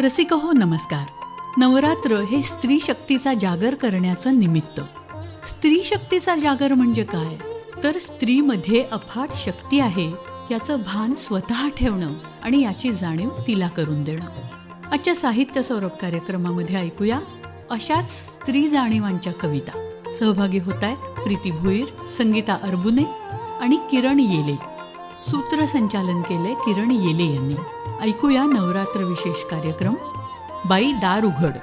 रसिकहो नमस्कार. नवरात्र हे स्त्री शक्तीचा जागर करण्याचं निमित्त. स्त्री शक्तीचा जागर म्हणजे काय? तर स्त्रीमध्ये अफाट शक्ती आहे याचं भान स्वतः ठेवणं आणि याची जाणीव तिला करून देणं. आजच्या साहित्य सौरभ कार्यक्रमामध्ये ऐकूया अशाच स्त्री जाणीवांच्या कविता. सहभागी होत आहेत प्रीती भुईर, संगीता अरबुने आणि किरण येले. सूत्रसंचालन केले किरण येले यांनी. ऐकूया नवरात्र विशेष कार्यक्रम बाई दार उघड.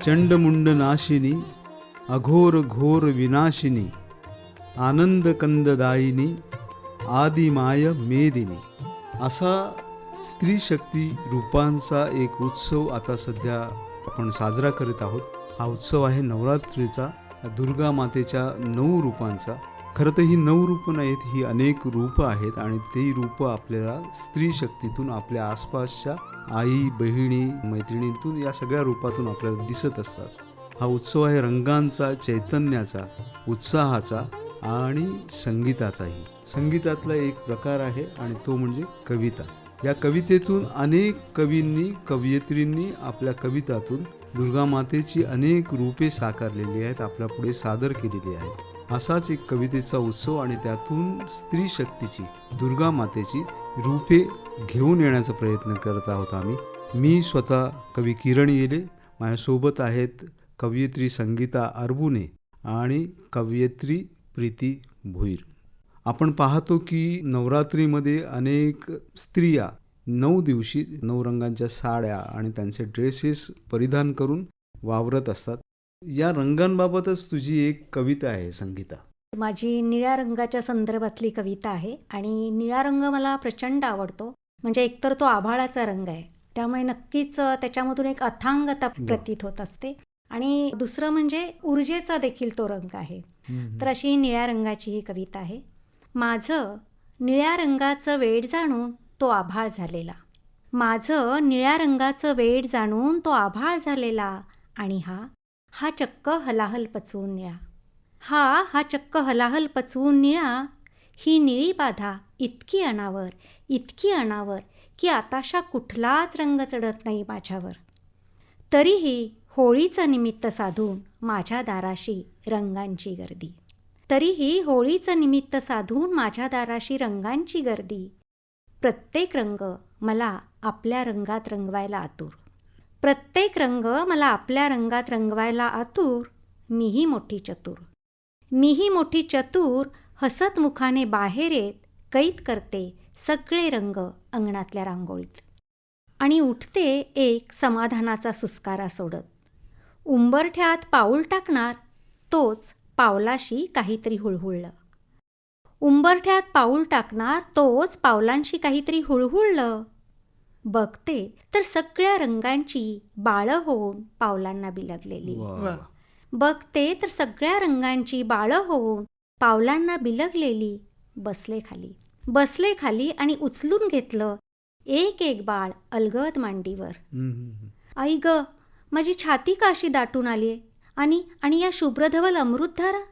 चंडमुंड नाशिनी, अघोर घोर विनाशिनी, आनंद कंददायिनी, आदिमाय मेदिनी, असा स्त्री शक्ती रूपांचा एक उत्सव आता सध्या आपण साजरा करीत आहोत. हा उत्सव आहे नवरात्रीचा, दुर्गा मातेच्या 9 रूपांचा. खरं तर ही 9 रूपं नाहीत, ही अनेक रूपं आहेत आणि ती रूपं आपल्याला स्त्री शक्तीतून, आपल्या आसपासच्या आई, बहिणी, मैत्रिणींतून, या सगळ्या रूपातून आपल्याला दिसत असतात. हा उत्सव आहे रंगांचा, चैतन्याचा, उत्साहाचा आणि संगीताचाही. संगीतातला एक प्रकार आहे आणि तो म्हणजे कविता. या कवितेतून अनेक कवींनी, कवयित्रींनी आपल्या कवितातून दुर्गा मातेची अनेक रूपे साकारलेली आहेत, आपल्या पुढे सादर केलेली आहेत. असाच एक कवितेचा उत्सव आणि त्यातून स्त्री शक्तीची, दुर्गा मातेची रूपे घेऊन येण्याचा प्रयत्न करत आहोत आम्ही. मी स्वतः कवी किरण येले, माझ्यासोबत आहेत कवयित्री संगीता अरबुने आणि कवयित्री प्रीती भुईर. आपण पाहतो की नवरात्रीमध्ये अनेक स्त्रिया 9 दिवशी 9 रंगांच्या साड्या आणि त्यांचे ड्रेसेस परिधान करून वावरत असतात. या रंगांबाबतच तुझी एक कविता आहे संगीता. माझी निळ्या रंगाच्या संदर्भातली कविता आहे आणि निळा रंग मला प्रचंड आवडतो. म्हणजे एकतर तो आभाळाचा रंग आहे, त्यामुळे नक्कीच त्याच्यामधून एक अथांगता प्रतीत होत असते. आणि दुसरं म्हणजे ऊर्जेचा देखील तो रंग आहे. तर अशी ही निळ्या रंगाची ही कविता आहे. माझं निळ्या रंगाचं वेड जाणून तो आभाळ झालेला, माझं निळ्या रंगाचं वेड जाणून तो आभाळ झालेला, आणि हा चक्क हलाहल पचवून निळा, हा चक्क हलाहल पचवून निळा, ही निळी बाधा इतकी अनावर की आताशा कुठलाच रंग चढत नाही माझ्यावर. तरीही होळीचं निमित्त साधून माझ्या दाराशी रंगांची गर्दी, तरीही होळीचं निमित्त साधून माझ्या दाराशी रंगांची गर्दी. प्रत्येक रंग मला आपल्या रंगात रंगवायला आतुर, प्रत्येक रंग मला आपल्या रंगात रंगवायला आतुर. मीही मोठी चतुर हसत मुखाने बाहेर येत कैद करते सगळे रंग अंगणातल्या रांगोळीत. आणि उठते एक समाधानाचा सुस्कारा सोडत, उंबरठ्यात पाऊल टाकणार तोच पावलाशी काहीतरी हुळहुळलं, उंबरठ्यात पाऊल टाकणार तोच पावलांशी काहीतरी हुळहुळलं. बघते तर सगळ्या रंगांची बाळं होऊन पावलांना बिलगलेली, बघते तर सगळ्या रंगांची बाळं होऊन पावलांना बिलगलेली. बसले खाली आणि उचलून घेतलं एक एक बाळ अलगद मांडीवर. आई ग, माझी छाती का अशी दाटून आली आणि या शुभ्रधवल अमृतधारा,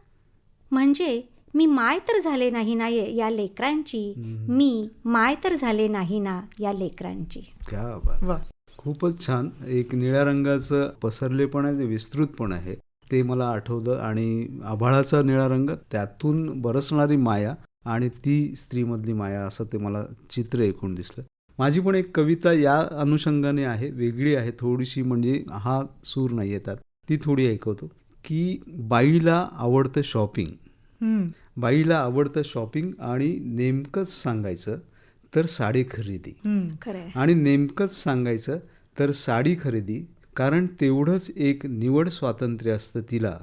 म्हणजे मी माय तर झाले नाही ना या लेकरांची, मी माय तर झाले नाही ना या लेकरांची. क्या बात, खूपच छान. एक निळ्या रंगाचं पसरलेपण आहे, विस्तृतपण आहे, ते मला आठवलं. आणि आभाळाचा निळा रंग, त्यातून बरसणारी माया आणि ती स्त्रीमधली माया, असं ते मला चित्र एकूण दिसलं. माझी पण एक कविता या अनुषंगाने आहे, वेगळी आहे थोडीशी, म्हणजे हा सूर नाही येतात, ती थोडी ऐकवतो. की बाईला आवडतं शॉपिंग, बाईला आवडतं शॉपिंग आणि नेमकंच सांगायचं तर साडी खरेदी, आणि नेमकंच सांगायचं तर साडी खरेदी. कारण तेवढंच एक निवड स्वातंत्र्य असतं तिला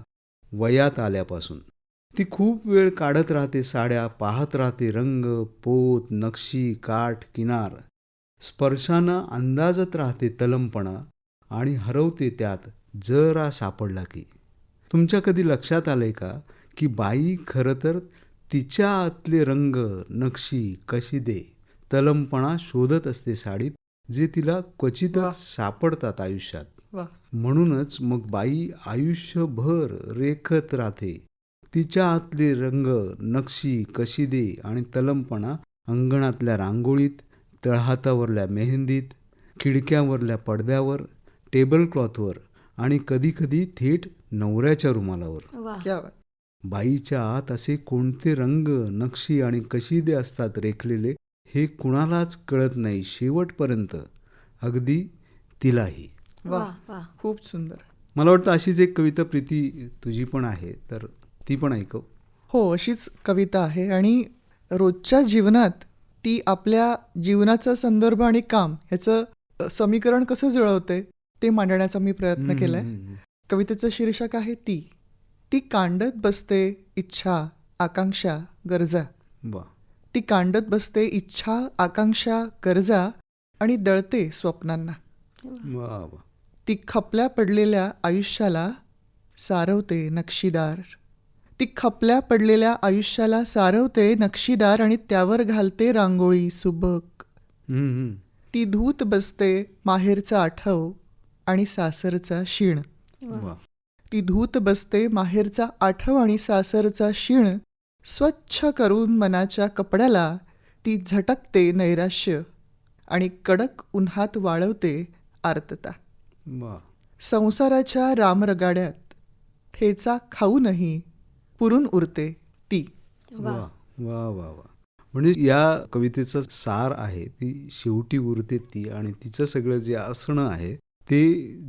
वयात आल्यापासून. ती खूप वेळ काढत राहते साड्या, पाहत राहते रंग, पोत, नक्षी, काठ, किनार. स्पर्शानं अंदाजत राहते तलमपणा आणि हरवते त्यात जरा सापडला की. तुमच्या कधी लक्षात आलंय का की बाई खरं तर तिच्या आतले रंग, नक्षी, कशिदे, तलमपणा शोधत असते साडीत, जे तिला क्वचितच सापडतात आयुष्यात. म्हणूनच मग बाई आयुष्यभर रेखत राहते तिच्या आतले रंग, नक्षी, कशिदे आणि तलमपणा अंगणातल्या रांगोळीत, तळहातावरल्या मेहंदीत, खिडक्यावरल्या पडद्यावर, टेबल क्लॉथवर आणि कधीकधी थेट नवऱ्याच्या रुमालावर. वा. क्या बात. बाईच्या आत असे कोणते रंग, नक्षी आणि कशिदे असतात रेखलेले हे कुणालाच कळत नाही शेवटपर्यंत, अगदी तिलाही. वा. वा वा. खूप सुंदर. मला वाटतं अशीच एक कविता प्रीती तुझी पण आहे, तर ती पण ऐकव. हो, अशीच कविता आहे आणि रोजच्या जीवनात ती आपल्या जीवनाचा संदर्भ आणि काम ह्याचं समीकरण कसं जुळवते ते मांडण्याचा मी प्रयत्न केलाय. कवितेचं शीर्षक आहे ती. ती कांडत बसते इच्छा, आकांक्षा, गरजा. वा ती कांडत बसते इच्छा, आकांक्षा, गरजा आणि दळते स्वप्नांना. वा वा. ती खपल्या पडलेल्या आयुष्याला सारवते नक्षीदार. ती खपल्या पडलेल्या आयुष्याला सारवते नक्षीदार आणि त्यावर घालते रांगोळी सुबक. ती धूत बसते माहेरचा आठव आणि सासरचा शीण. वा ती धूत बसते माहेरचा आठव आणि सासरचा शीण. स्वच्छ करून मनाच्या कपड्याला ती झटकते नैराश्य आणि कडक उन्हात वाळवते आर्तता. वा संसाराच्या रामरगाड्यात ठेचा खाऊनही पुरून उरते ती. वा वा वा वा. म्हणजे या कवितेचा सार आहे ती शेवटी उरते ती, आणि तिचं सगळं जे असणं आहे ते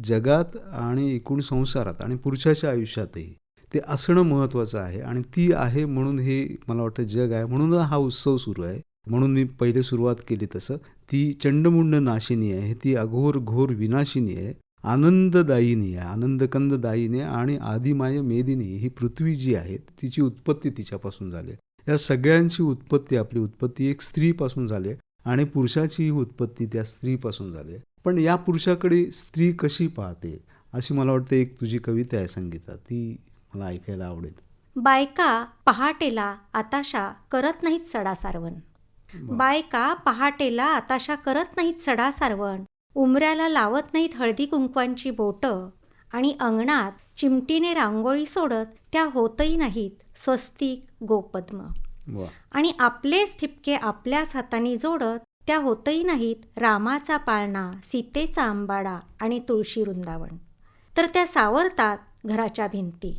जगात आणि एकूण संसारात आणि पुरुषाच्या आयुष्यातही ते असणं महत्त्वाचं आहे. आणि ती आहे म्हणून हे मला वाटतं जग आहे, म्हणून हा उत्सव सुरू आहे. म्हणून मी पहिले सुरुवात केली तसं ती चंडमुंड नाशिनी आहे, ती अघोर घोर विनाशिनी आहे, आनंददायिनी आहे, आनंदकंददायिनी आहे आणि आदिमाय मेदिनी. ही पृथ्वी जी आहे तिची उत्पत्ती तिच्यापासून झाली. या सगळ्यांची उत्पत्ती, आपली उत्पत्ती एक स्त्रीपासून झाली आणि पुरुषाचीही उत्पत्ती त्या स्त्रीपासून झाली. पण या पुरुषाकडे स्त्री कशी पाहते अशी मला वाटतं एक तुझी कविता आहे संगीता, ती मला ऐकायला आवडेल. बायका पहाटेला आताशा करत नाहीत सडा सारवण. बायका पहाटेला आताशा करत नाहीत सडा सारवण. उमऱ्याला लावत नाहीत हळदी कुंकवांची बोटं आणि अंगणात चिमटीने रांगोळी सोडत त्या होतही नाहीत स्वस्तिक गोपद्म. वा आणि आपलेच ठिपके आपल्याच हाताने जोडत त्या होतही नाहीत रामाचा पाळणा, सीतेचा आंबाडा आणि तुळशी वृंदावन. तर त्या सावरतात घराच्या भिंती.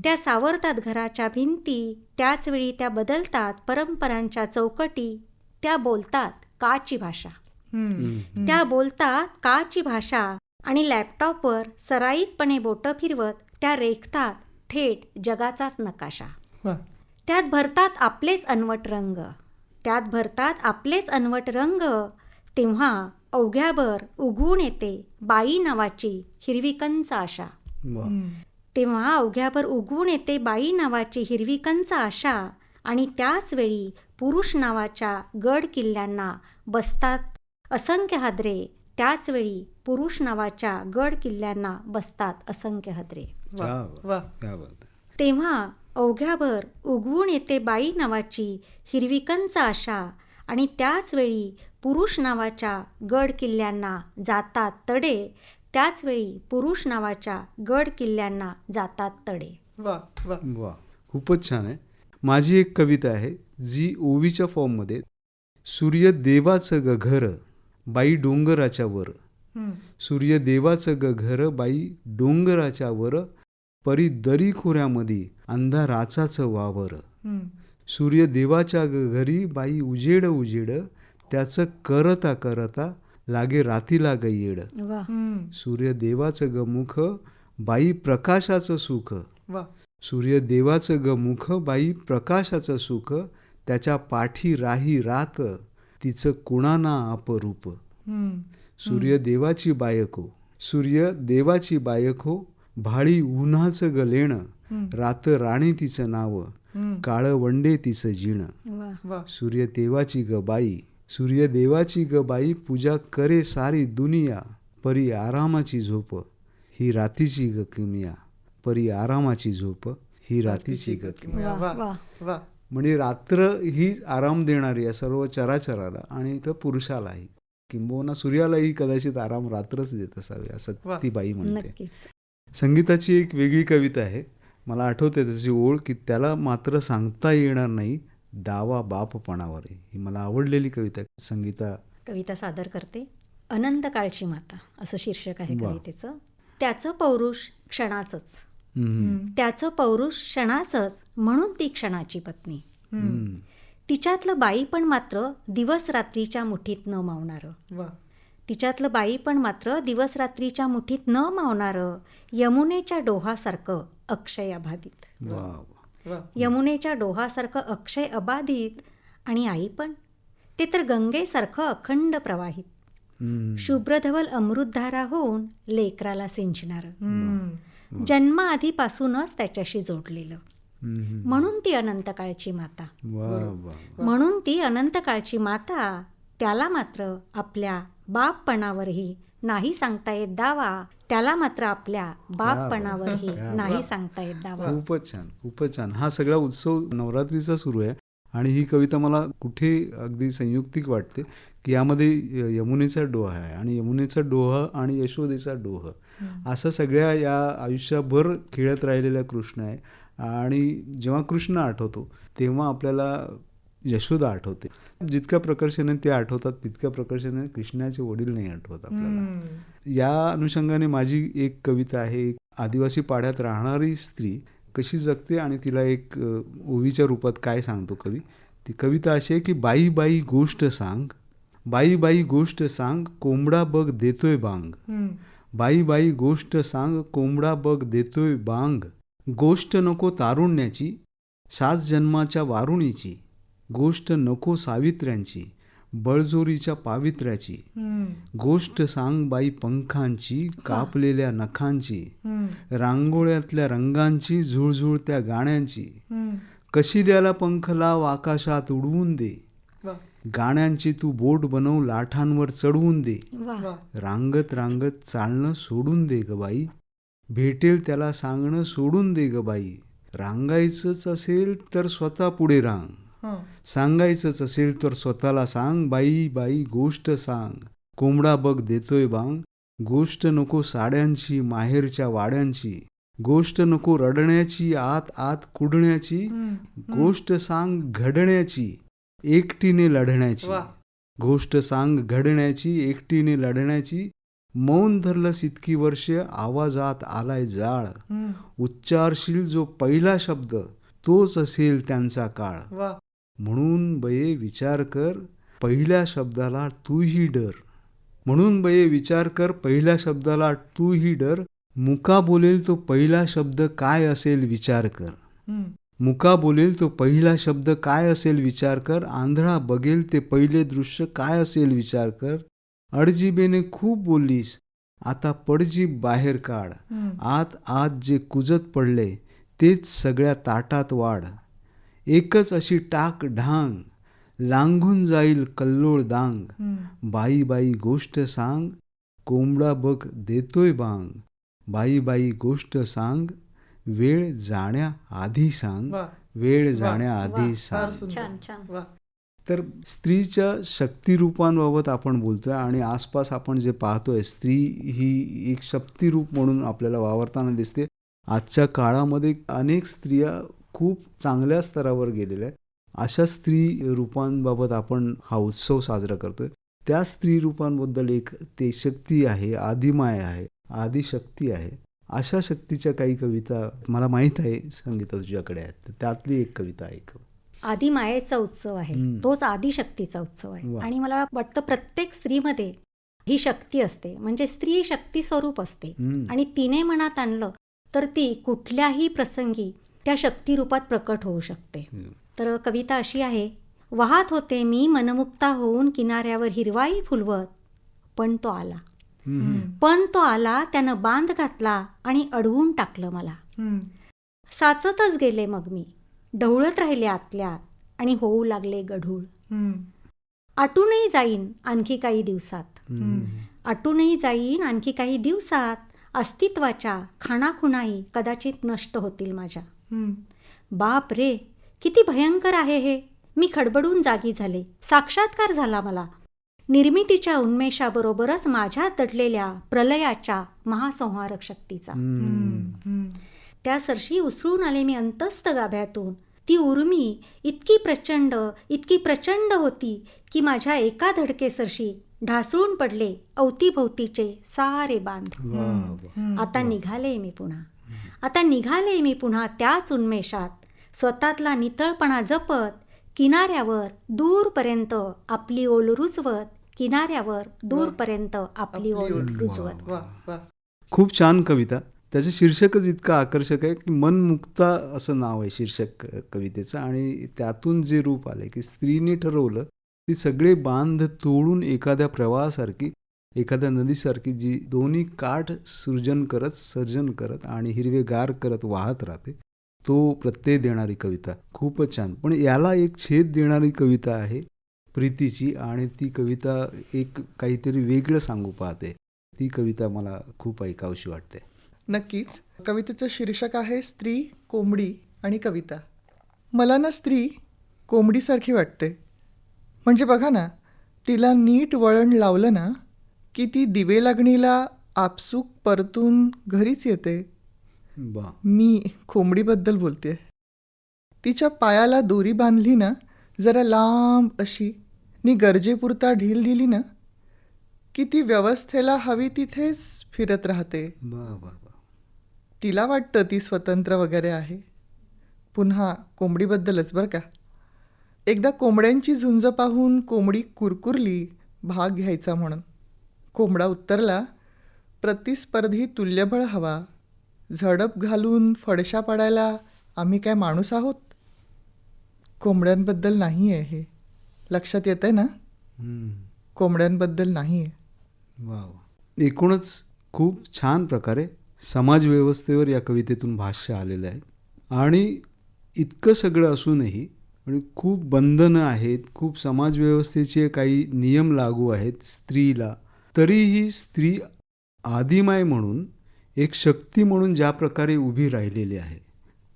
त्या सावरतात घराच्या भिंती, त्याच वेळी त्या बदलतात परंपरांच्या चौकटी. त्या बोलतात काची भाषा. त्या बोलतात काची भाषा आणि लॅपटॉपवर सराईतपणे बोटं फिरवत त्या रेखतात थेट जगाचाच नकाशा. वा. त्यात भरतात आपलेच अनवट रंग. त्यात भरतात आपलेच अनवट रंग. तेव्हा अवघ्याभर उगवून येते बाई नावाची हिरवी कंच आशा. वा तेव्हा अवघ्याभर उगवून येते बाई नावाची हिरवी कंच आशा. आणि त्याच वेळी पुरुष नावाच्या गड किल्ल्यांना बसतात असंख्य हादरे. त्याच वेळी पुरुष नावाच्या गड किल्ल्यांना बसतात असंख्य हादरे. वा. वा. क्या बात. तेव्हा अवघ्याभर उगवून येते बाई नावाची हिरवी कंच आशा. आणि त्याच वेळी पुरुष नावाच्या गड किल्ल्यांना जातात तडे. त्याच वेळी पुरुष नावाच्या गड किल्ल्यांना जातात तडे. वा. वा. वा खूपच छान आहे. माझी एक कविता आहे जी ओवीच्या फॉर्ममध्ये. सूर्य देवाचं ग घर बाई डोंगराच्या वर. सूर्य देवाचं ग घर बाई डोंगराच्या वर. परी दरी खोऱ्यामध्ये अंधाराचाच वावर. सूर्य देवाच्या ग घरी बाई उजेड उजेड. त्याचं करता करता लागे रातीला ग येड. वा. सूर्य देवाचं ग मुख बाई प्रकाशाचं सुख. वा. सूर्य देवाचं ग मुख बाई प्रकाशाचं सुख. त्याच्या पाठी राही रात तिचं कुणाना अपरूप. सूर्य देवाची बायको. सूर्य देवाची बायको भाळी उन्हाचं ग लेणं. रात राणी तिचं नाव काळं वंडे तिचं जीण. वा. वा. सूर्य देवाची ग बाई. सूर्य देवाची ग बाई पूजा करे सारी दुनिया. परी आरामाची झोप ही रातीची ग किमिया. परी आरामाची झोप ही रातीची ग किमिया. वा. वा. वा. म्हणजे रात्र ही आराम देणारी आहे सर्व चराचराला आणि इथं पुरुषालाही. किंबहुना सूर्यालाही कदाचित आराम रात्रच देत असावी असं वा. ती बाई म्हणते. नक्कीच. संगीताची एक वेगळी कविता आहे, मला आठवते त्याची ओळ की त्याला मात्र सांगता येणार नाही दावा बापपणावर ही मला आवडलेली कविता आहे. संगीता कविता सादर करते. अनंत काळची माता असं शीर्षक आहे वा. कवितेचं. त्याचं पौरुष क्षणाचंच, हम्म. त्याचं पौरुष क्षणाचंच म्हणून ती क्षणाची पत्नी. हम्म. तिच्यातलं बाईपण मात्र दिवस रात्रीच्या मुठीत न मावणारं, वा. तिच्यातलं बाईपण मात्र दिवस रात्रीच्या मुठीत न मावणारं, यमुनेच्या डोहासारखं अक्षय अबाधित, वा. वा. यमुनेच्या डोहासारखं अक्षय अबाधित. आणि आई पण ते तर गंगेसारखं अखंड प्रवाहित, हम्म. शुभ्रधवल अमृतधारा होऊन लेकराला सिंचणारं, हम्म. जन्माआधीपासूनच त्याच्याशी जोडलेलं. हम्म. म्हणून ती अनंत काळची माता, वा वा. म्हणून ती अनंत काळची माता. त्याला मात्र आपल्या बापपणावरही नाही सांगता येत दावा, त्याला मात्र आपल्या बापपणावरही क्या नाही सांगता येत दावा. खूपच छान, खूपच छान. हा सगळा उत्सव नवरात्रीचा सुरू आहे आणि ही कविता मला कुठे अगदी संयुक्तिक वाटते की यामध्ये यमुनेचा डोहा आहे आणि यमुनेचा डोहा आणि यशोदेचा डोह असं सगळ्या या आयुष्यभर खेळत राहिलेला कृष्ण आहे. आणि जेव्हा कृष्ण आठवतो तेव्हा आपल्याला यशोदा आठवते. जितक्या प्रकर्षाने ते आठवतात तितक्या प्रकर्षाने कृष्णाचे वडील नाही आठवत आपल्याला. या अनुषंगाने माझी एक कविता आहे. एक आदिवासी पाड्यात राहणारी स्त्री कशी जगते आणि तिला एक ओवीच्या रूपात काय सांगतो कवी. ती कविता अशी आहे की बाई बाई गोष्ट सांग, बाई बाई गोष्ट सांग, कोंबडा बघ देतोय बांग. बाई बाई गोष्ट सांग, कोंबडा बघ देतोय बांग. गोष्ट नको तारुण्याची, 7 जन्माच्या वारुणीची. गोष्ट नको सावित्र्यांची, बळजोरीच्या पावित्र्याची. गोष्ट सांग बाई पंखांची, कापलेल्या नखांची. रांगोळ्यातल्या रंगांची, झुळझुळत्या गाण्यांची. कशी द्याला पंख लाव, आकाशात उडवून दे. वा. गाण्यांची तू बोट बनव, लाठांवर चढवून दे. वा. वा. रांगत रांगत चालणं सोडून दे ग बाई, भेटेल त्याला सांगणं सोडून दे ग बाई. रांगायचंच असेल तर स्वतः पुढे रांग, हं. सांगायचंच असेल तर स्वतःला सांग. बाई बाई गोष्ट सांग, कोंबडा बघ देतोय बांग. गोष्ट नको साड्यांची, माहेरच्या वाड्यांची. गोष्ट नको रडण्याची, आत आत कुडण्याची. गोष्ट सांग घडण्याची, एकटीने लढण्याची. वा. गोष्ट सांग घडण्याची, एकटीने लढण्याची. मौन धरलंस इतकी वर्ष, आवाजात आलाय जाळ. उच्चारशील जो पहिला शब्द, तोच असेल त्यांचा काळ. वा. म्हणून बये विचार कर, पहिल्या शब्दाला तूही डर. म्हणून बये विचार कर, पहिल्या शब्दाला तूही डर. मुका बोलेल तो पहिला शब्द काय असेल विचार कर. मुका बोलेल तो पहिला शब्द काय असेल विचार कर. आंधळा बघेल ते पहिले दृश्य काय असेल विचार कर. अडजिबेने खूप बोललीस, आता पडजीब बाहेर काढ. आत आत जे कुजत पडले, तेच सगळ्या ताटात वाढ. एकच अशी टाक ढांग, लांघून जाईल कल्लोळ दांग. बाई बाई गोष्ट सांग, कोंबडा बघ देतोय बांग. बाई बाई गोष्ट सांग, वेळ जाण्याआधी सांग. वा. वेळ जाण्याआधी वा. सांग. सुंदर. छान छान. वा. तर स्त्रीच्या शक्तिरूपांबाबत आपण बोलतोय आणि आसपास आपण जे पाहतोय, स्त्री ही एक शक्तिरूप म्हणून आपल्याला वावरताना दिसते. आजच्या काळामध्ये अनेक स्त्रिया खूप चांगल्या स्तरावर गेलेल्या आहेत. अशा स्त्री रूपांबाबत आपण हा उत्सव साजरा करतोय. त्या स्त्री रूपांबद्दल एक ते शक्ती आहे, आदिमाया आहे, आदिशक्ती आहे. अशा शक्तीच्या काही कविता मला माहीत आहे संगीता तुझ्याकडे आहेत, तर त्यातली एक कविता ऐक. आदिमायेचा उत्सव आहे, तोच आदिशक्तीचा उत्सव आहे. वा. आणि मला वाटतं प्रत्येक स्त्रीमध्ये ही शक्ती असते, म्हणजे स्त्री शक्ती स्वरूप असते. आणि तिने मनात आणलं तर ती कुठल्याही प्रसंगी त्या शक्ती रूपात प्रकट होऊ शकते. तर कविता अशी आहे. वाहत होते मी मनमुक्ता होऊन किनाऱ्यावर हिरवाई फुलवत, पण तो आला. पण तो आला, त्यानं बांध घातला आणि अडवून टाकलं मला. साचतच गेले मग मी, ढवळत राहिले आतल्यात आणि होऊ लागले गढूळ. आटूनही जाईन आणखी काही दिवसात, आटूनही जाईन आणखी काही दिवसात. अस्तित्वाच्या खाणाखुणाही कदाचित नष्ट होतील माझ्या. बाप रे, किती भयंकर आहे हे. मी खडबडून जागी झाले. साक्षात्कार झाला मला निर्मितीच्या उन्मेषाबरोबरच माझ्यात दडलेल्या प्रलयाच्या महासंहारक शक्तीचा. त्या सरशी उसळून आले मी अंतस्थ गाभ्यातून. ती उर्मी इतकी प्रचंड होती की माझ्या एका धडकेसरशी ढासळून पडले अवतीभोवतीचे सारे बांध. आता निघाले मी पुन्हा त्याच उन्मेषात, स्वतःतला नितळपणा जपत, किनाऱ्यावर दूरपर्यंत आपली ओल रुजवत. वा वा. खूप छान कविता. त्याचं शीर्षकच इतकं आकर्षक आहे की मनमुक्ता असं नाव आहे शीर्षक कवितेचं. आणि त्यातून जे रूप आले की स्त्रीने ठरवलं ती सगळे बांध तोडून एखाद्या प्रवाहासारखी, एखाद्या नदीसारखी जी दोन्ही काठ सर्जन करत आणि हिरवेगार करत वाहत राहते, तो प्रत्यय देणारी कविता. खूपच छान. पण याला एक छेद देणारी कविता आहे प्रीतीची, आणि ती कविता एक काहीतरी वेगळं सांगू पाहते. ती कविता मला खूप ऐकावीशी वाटते. नक्कीच. कवितेचं शीर्षक आहे स्त्री, कोंबडी आणि कविता. मला ना स्त्री कोंबडीसारखी वाटते. म्हणजे बघा ना, तिला नीट वळण लावलं ना की ती दिवे लागणीला आपसूक परतून घरीच येते. मी कोंबडीबद्दल बोलते. तिच्या पायाला दोरी बांधली ना जरा लांब अशी, नी गरजेपुरता ढील दिली ना की ती व्यवस्थेला हवी तिथेच फिरत राहते. तिला वाटतं ती स्वतंत्र वगैरे आहे. पुन्हा कोंबडीबद्दलच बरं का. एकदा कोंबड्यांची झुंज पाहून कोंबडी कुरकुरली भाग घ्यायचा म्हणून. कोंबडा उत्तरला, प्रतिस्पर्धी तुल्यबळ हवा, झडप घालून फडशा पाडायला आम्ही काय माणूस आहोत. कोंबड्यांबद्दल नाही आहे हे. लक्षात येत आहे ना? कोंबड्यांबद्दल नाही आहे. वा. एकूणच खूप छान प्रकारे समाजव्यवस्थेवर या कवितेतून भाष्य आलेलं आहे. आणि इतकं सगळं असूनही आणि खूप बंधनं आहेत, खूप समाजव्यवस्थेचे काही नियम लागू आहेत स्त्रीला, तरीही स्त्री आदिमाय म्हणून एक शक्ती म्हणून ज्या प्रकारे उभी राहिलेली आहे,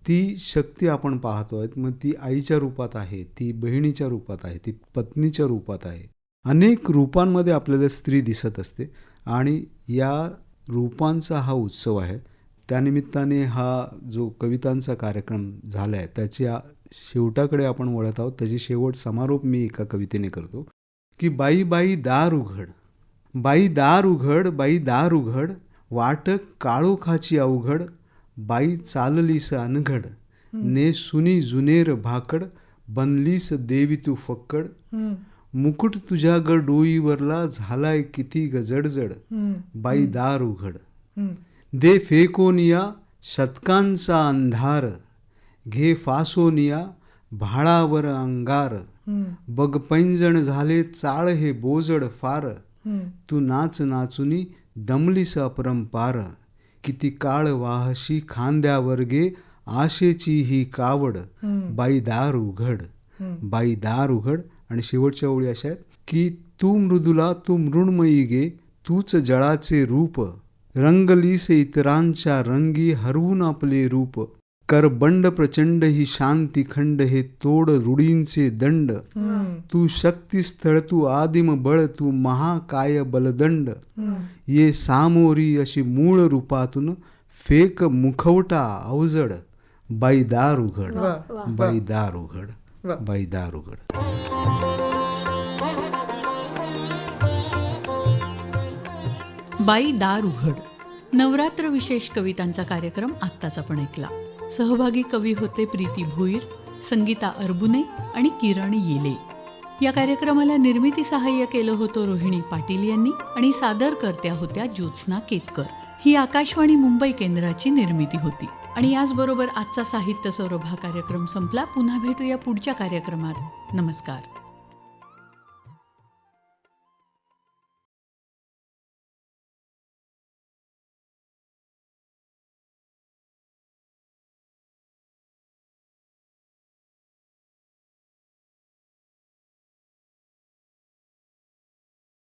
ती शक्ती आपण पाहतो आहेत. मग ती आईच्या रूपात आहे, ती बहिणीच्या रूपात आहे, ती पत्नीच्या रूपात आहे. अनेक रूपांमध्ये आपल्याला स्त्री दिसत असते. आणि या रूपांचा हा उत्सव आहे. त्यानिमित्ताने हा जो कवितांचा कार्यक्रम झाला आहे त्याच्या शेवटाकडे आपण वळत आहोत. त्याची शेवट समारोप मी एका कवितेने करतो की बाई बाई दार उघड, बाई दार उघड, बाई दार उघड, वाट काळोखाची अवघड, बाई चाललीस अनघड, ने सुनी जुनेर भाकड, बनलीस देवी तू फक्कड, मुकुट तुझ्या ग डोईवरला झालाय किती ग जडजड, बाई दार उघड, दे फेकोनिया शतकांचा अंधार, घे फासोनिया भाळावर अंगार, बग पैंजण झाले चाळ हे बोजड फार, तू नाच नाचुनी दमलीस अपरंपार, किती काळ वाहशी खांद्यावर गे आशेची ही कावड, बाई दार उघड, बाई दार उघड. आणि शेवटच्या ओळी अशा आहेत की तू मृदुला तू मृण्मयी गे, तूच जळाचे रूप, रंगलीस इतरांच्या रंगी हरवून आपले रूप, कर बंड प्रचंड ही शांती खंड हे तोड रूढींचे दंड, तू शक्तिस्थळ तू आदिम बळ तू महाकाय बलदंड, ये सामोरी अशी मूळ रूपातून फेक मुखवटा अवजड, बाई दार उघड, बाई दार उघड, बाई दार उघड. बाई दार उघड. नवरात्र विशेष कवितांचा कार्यक्रम आत्ताच आपण ऐकला. सहभागी कवी होते प्रीती भोईर, संगीता अरबुने आणि किरण येले. या कार्यक्रमाला निर्मिती सहाय्य केलं होतं रोहिणी पाटील यांनी आणि सादरकर्त्या होत्या ज्योत्स्ना केतकर. ही आकाशवाणी मुंबई केंद्राची निर्मिती होती. आणि याचबरोबर आजचा साहित्य सौरभ हा कार्यक्रम संपला. पुन्हा भेटूया पुढच्या कार्यक्रमात. नमस्कार.